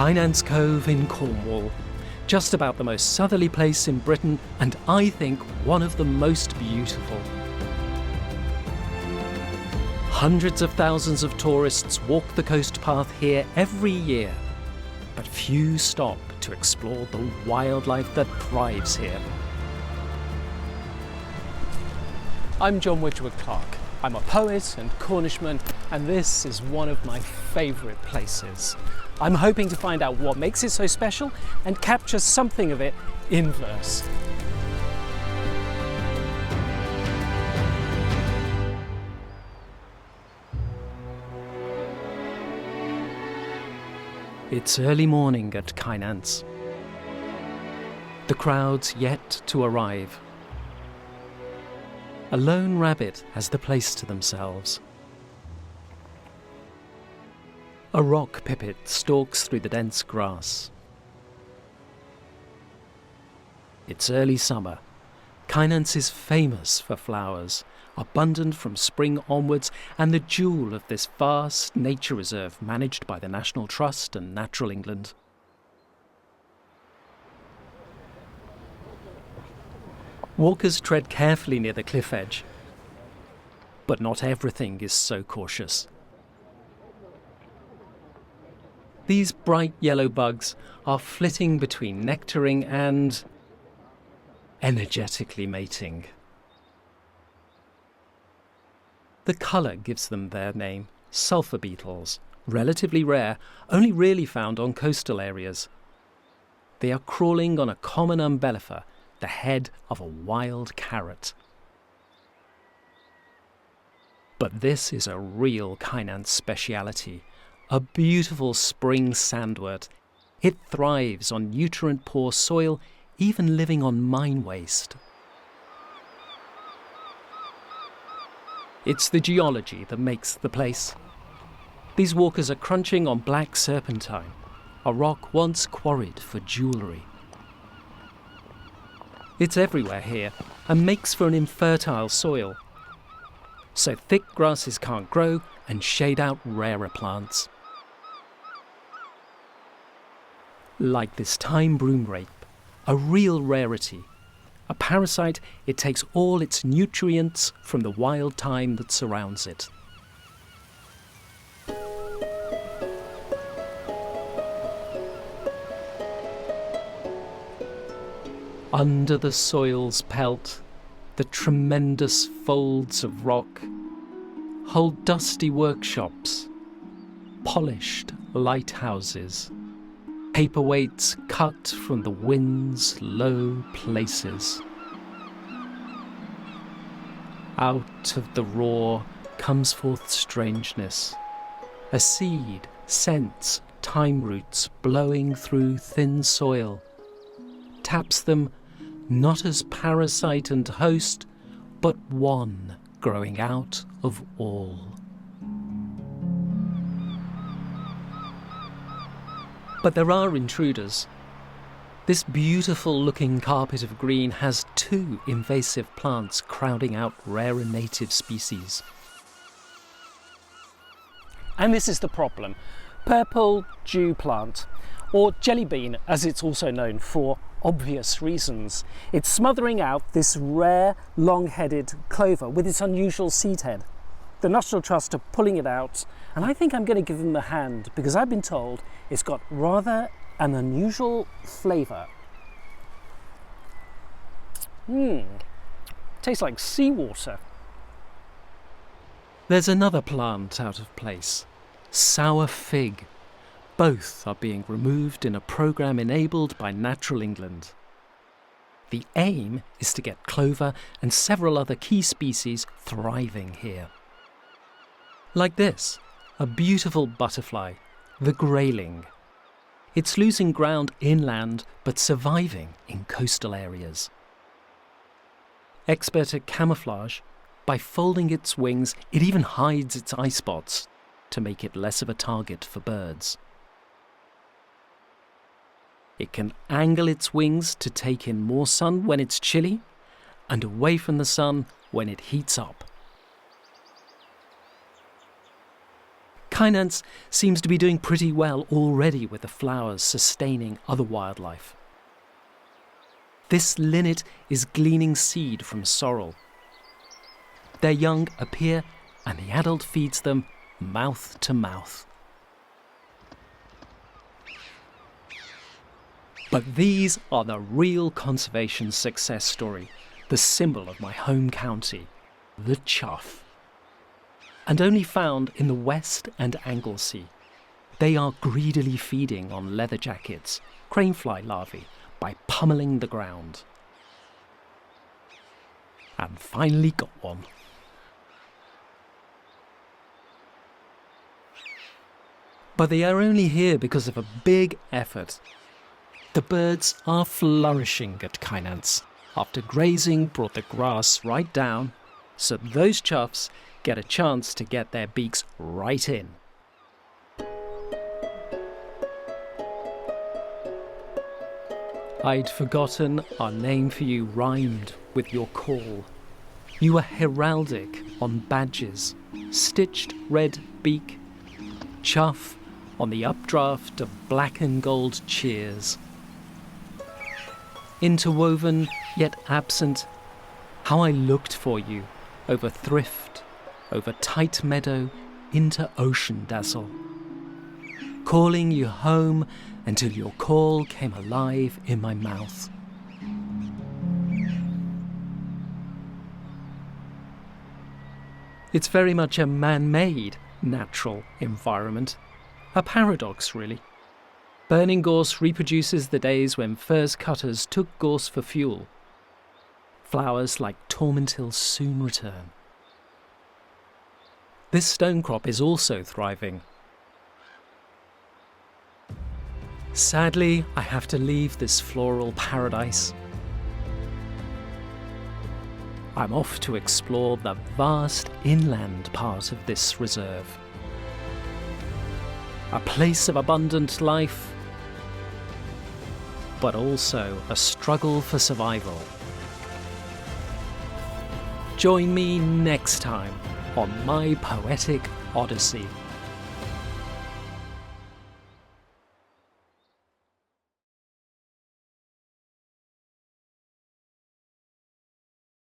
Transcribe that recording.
Kynance Cove in Cornwall, just about the most southerly place in Britain, and I think one of the most beautiful. Hundreds of thousands of tourists walk the coast path here every year, but few stop to explore the wildlife that thrives here. I'm John Wedgwood Clarke. I'm a poet and Cornishman, and this is one of my favourite places. I'm hoping to find out what makes it so special and capture something of it in verse. It's early morning at Kynance. The crowd's yet to arrive. A lone rabbit has the place to themselves. A rock pipit stalks through the dense grass. It's early summer. Kynance is famous for flowers, abundant from spring onwards, and the jewel of this vast nature reserve managed by the National Trust and Natural England. Walkers tread carefully near the cliff edge, but not everything is so cautious. These bright yellow bugs are flitting between nectaring and energetically mating. The colour gives them their name, sulphur beetles, relatively rare, only really found on coastal areas. They are crawling on a common umbellifer, the head of a wild carrot. But this is a real Kynance speciality, a beautiful spring sandwort. It thrives on nutrient-poor soil, even living on mine waste. It's the geology that makes the place. These walkers are crunching on black serpentine, a rock once quarried for jewellery. It's everywhere here and makes for an infertile soil, so thick grasses can't grow and shade out rarer plants. Like this thyme broomrape, a real rarity. A parasite, it takes all its nutrients from the wild thyme that surrounds it. Under the soil's pelt, the tremendous folds of rock hold dusty workshops, polished lighthouses, paperweights cut from the wind's low places. Out of the raw comes forth strangeness, a seed scents thyme roots blowing through thin soil, taps them not as parasite and host, but one growing out of all. But there are intruders. This beautiful-looking carpet of green has two invasive plants crowding out rarer native species. And this is the problem. Purple dew plant, or jelly bean as it's also known for obvious reasons. It's smothering out this rare long-headed clover with its unusual seed head. The National Trust are pulling it out, and I think I'm going to give them a hand because I've been told it's got rather an unusual flavour. Tastes like seawater. There's another plant out of place, sour fig. Both are being removed in a programme enabled by Natural England. The aim is to get clover and several other key species thriving here. Like this, a beautiful butterfly, the grayling. It's losing ground inland but surviving in coastal areas. Expert at camouflage, by folding its wings, it even hides its eye spots to make it less of a target for birds. It can angle its wings to take in more sun when it's chilly, and away from the sun when it heats up. Kynance seems to be doing pretty well already with the flowers sustaining other wildlife. This linnet is gleaning seed from sorrel. Their young appear and the adult feeds them mouth to mouth. But these are the real conservation success story, the symbol of my home county, the chough. And only found in the West and Anglesey. They are greedily feeding on leather jackets, cranefly larvae, by pummeling the ground. And finally got one. But they are only here because of a big effort. The birds are flourishing at Kynance after grazing brought the grass right down, so those choughs get a chance to get their beaks right in. I'd forgotten our name for you rhymed with your call. You were heraldic on badges, stitched red beak, chough on the updraft of black and gold cheers. Interwoven, yet absent, how I looked for you, over thrift, over tight meadow, into ocean dazzle. Calling you home until your call came alive in my mouth. It's very much a man-made, natural environment. A paradox, really. Burning gorse reproduces the days when furze cutters took gorse for fuel. Flowers like tormentil soon return. This stone crop is also thriving. Sadly, I have to leave this floral paradise. I'm off to explore the vast inland part of this reserve. A place of abundant life, but also a struggle for survival. Join me next time on my poetic Odyssey.